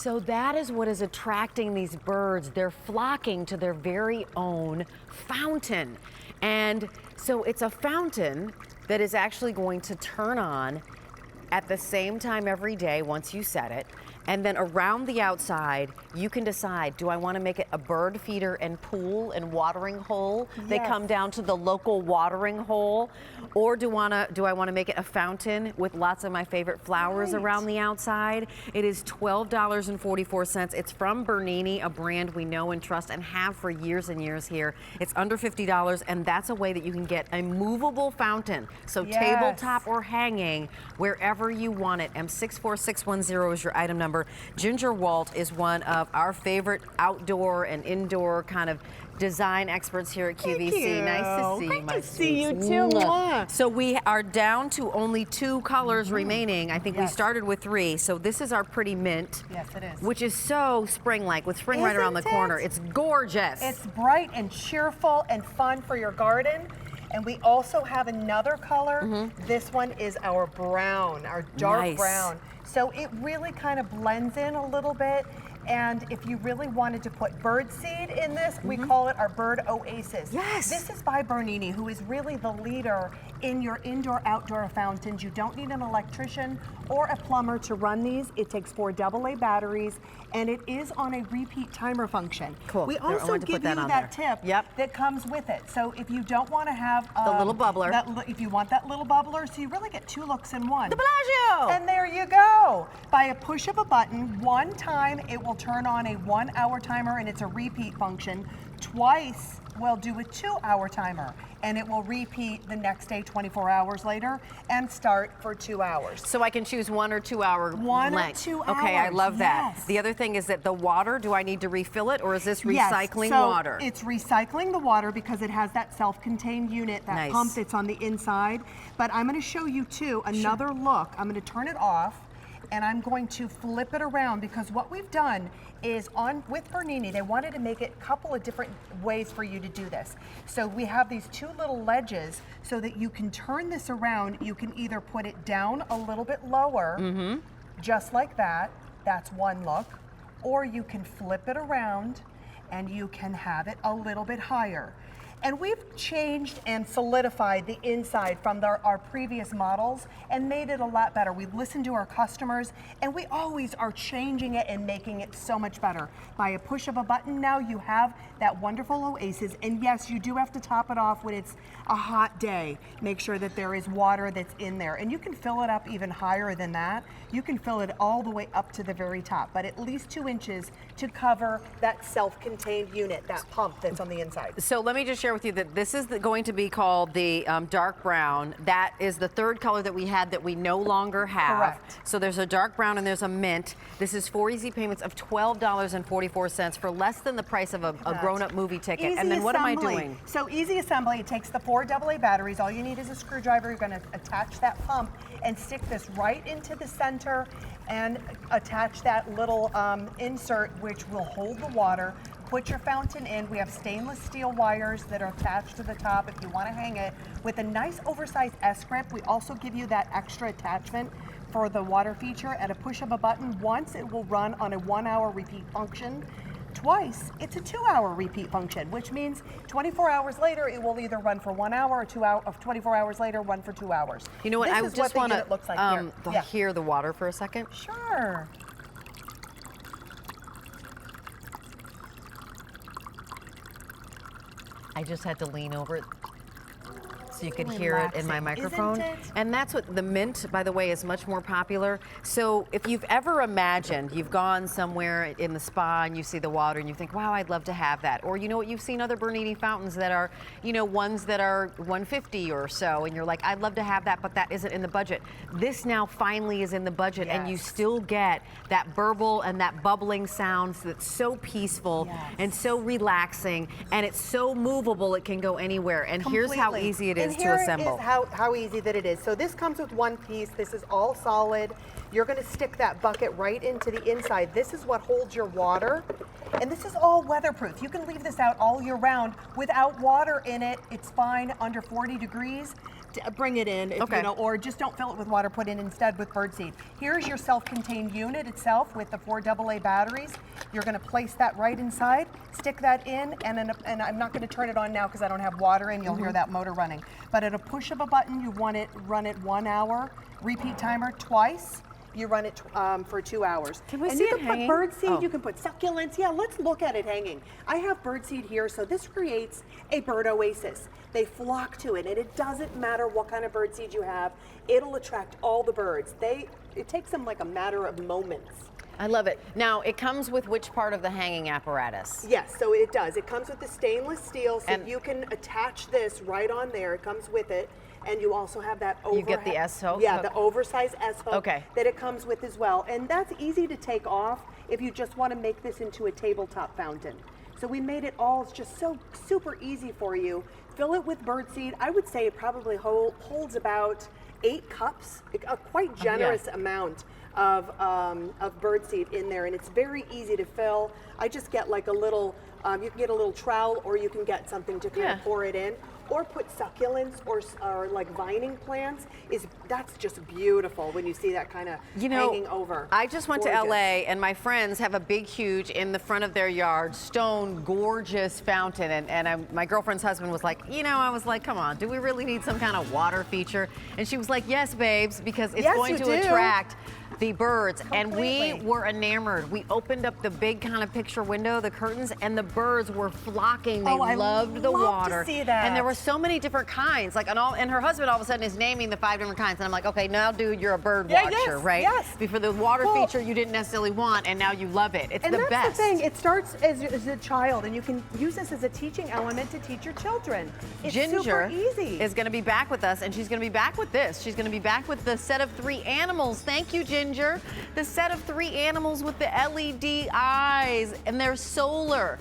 So that is what is attracting these birds. They're flocking to their very own fountain. And so it's a fountain that is actually going to turn on at the same time every day once you set it. And then around the outside, you can decide, do I want to make it a bird feeder and pool and watering hole? Yes. They come down to the local watering hole. Or do I want to make it a fountain with lots of my favorite flowers around the outside? It is $12.44. It's from Bernini, a brand we know and trust and have for years and years here. It's under $50, and that's a way that you can get a movable fountain. So tabletop or hanging, wherever you want it. M64610 is your item number. Ginger Walt is one of our favorite outdoor and indoor kind of design experts here at QVC. Nice to see you, my Great to see you too. So we are down to only 2 colors remaining. I think we started with 3. So this is our pretty mint. Yes, it is. Which is so spring-like with spring right around the corner. It's gorgeous. It's bright and cheerful and fun for your garden. And we also have another color. This one is our brown, our dark brown. So it really kind of blends in a little bit. And if you really wanted to put bird seed in this, we call it our bird oasis. Yes. This is by Bernini, who is really the leader in your indoor-outdoor fountains. You don't need an electrician or a plumber to run these. It takes 4 AA batteries, and it is on a repeat timer function. Cool. We also give you that tip that comes with it. So if you don't want to have the little bubbler, if you want that little bubbler, so you really get 2 looks in one. The Bellagio! And there you go. By a push of a button, one time it will turn on a 1-hour timer, and it's a repeat function. Twice we'll do a 2-hour timer, and it will repeat the next day 24 hours later and start for 2 hours. So I can choose 1 or 2 hour length. 1 or 2 hours. Okay, I love that. Yes. The other thing is that the water, do I need to refill it, or is this recycling water? It's recycling the water because it has that self-contained unit, that pump that's on the inside. But I'm going to show you too another look. I'm going to turn it off, and I'm going to flip it around, because what we've done is with Bernini, they wanted to make it a couple of different ways for you to do this. So we have these 2 little ledges so that you can turn this around. You can either put it down a little bit lower, just like that. That's one look. Or you can flip it around and you can have it a little bit higher. And we've changed and solidified the inside from our previous models and made it a lot better. We've listened to our customers, and we always are changing it and making it so much better. By a push of a button now, you have that wonderful oasis. And yes, you do have to top it off when it's a hot day. Make sure that there is water that's in there. And you can fill it up even higher than that. You can fill it all the way up to the very top, but at least 2 inches to cover that self-contained unit, that pump that's on the inside. So let me just share with you that this is going to be called the dark brown. That is the 3rd color that we had that we no longer have. Correct. So there's a dark brown and there's a mint. This is 4 easy payments of $12.44 for less than the price of a grown-up movie ticket. Easy and then what assembly. am I doing? So easy assembly. It takes the 4 AA batteries. All you need is a screwdriver. You're going to attach that pump and stick this right into the center and attach that little insert, which will hold the water. Put your fountain in. We have stainless steel wires that are attached to the top if you want to hang it. With a nice oversized S-grip, we also give you that extra attachment for the water feature. At a push of a button, once it will run on a 1-hour repeat function. Twice, it's a 2-hour repeat function, which means 24 hours later, it will either run for 1 hour or 2 hours, or 24 hours later, run for 2 hours. You know what, I just want to hear the water for a second. Sure. I just had to lean over it so you could hear it in my microphone. And that's what the mint, by the way, is much more popular. So if you've ever imagined, you've gone somewhere in the spa and you see the water and you think, wow, I'd love to have that. Or you know what, you've seen other Bernini fountains that are, you know, ones that are $150 or so, and you're like, I'd love to have that, but that isn't in the budget. This now finally is in the budget, and you still get that burble and that bubbling sounds that's so peaceful and so relaxing, and it's so movable it can go anywhere. And here's how easy it is to assemble. And here is how easy that it is. So this comes with one piece. This is all solid. You're going to stick that bucket right into the inside. This is what holds your water. And this is all weatherproof. You can leave this out all year round without water in it. It's fine under 40 degrees. bring it in, if, Okay. you know, or just don't fill it with water, put it instead with birdseed. Here's your self-contained unit itself with the 4 AA batteries. You're gonna place that right inside, stick that in, and I'm not gonna turn it on now because I don't have water in, you'll hear that motor running. But at a push of a button, you run it 1 hour, repeat timer twice. You run it for 2 hours. Can we and see you it can hanging? put birdseed, Oh. you can put succulents. Yeah, let's look at it hanging. I have birdseed here, so this creates a bird oasis. They flock to it, and it doesn't matter what kind of birdseed you have, it'll attract all the birds. It takes them like a matter of moments. I love it. Now, it comes with which part of the hanging apparatus? Yes, so it does. It comes with the stainless steel, so And- you can attach this right on there. It comes with it. And you also have that You get the S-hook? Yeah, the oversized S-hook Okay. that it comes with as well. And that's easy to take off if you just want to make this into a tabletop fountain. So we made it all just so super easy for you. Fill it with birdseed. I would say it probably holds about 8 cups, a quite generous amount of birdseed in there, and it's very easy to fill. I just get like a little, you can get a little trowel, or you can get something to kind of pour it in, or put succulents or like vining plants. That's just beautiful when you see that kind of hanging over. I just went to Gorgeous. LA, and my friends have a big, huge, in the front of their yard, stone, gorgeous fountain. And my girlfriend's husband was like, you know, I was like, come on, do we really need some kind of water feature? And she was like, yes, babes, because it's Yes, going you to do. attract the birds. And we Completely. were enamored. We opened up the big kind of picture window, the curtains, and the birds were flocking. They I loved the love water. to see that. And there were so many different kinds. Like, and her husband all of a sudden is naming the 5 different kinds. And I'm like, okay, now dude, you're a bird Yeah, watcher, yes, right? yes. Before the water Well- feature you didn't necessarily want, and now you love it. It's And the that's best. the thing, it starts as a child, and you can use this as a teaching element to teach your children. It's Ginger super easy. is going to be back with us, and she's going to be back with this. She's going to be back with the set of 3 animals. Thank you, Ginger. The set of 3 animals with the LED eyes, and they're solar.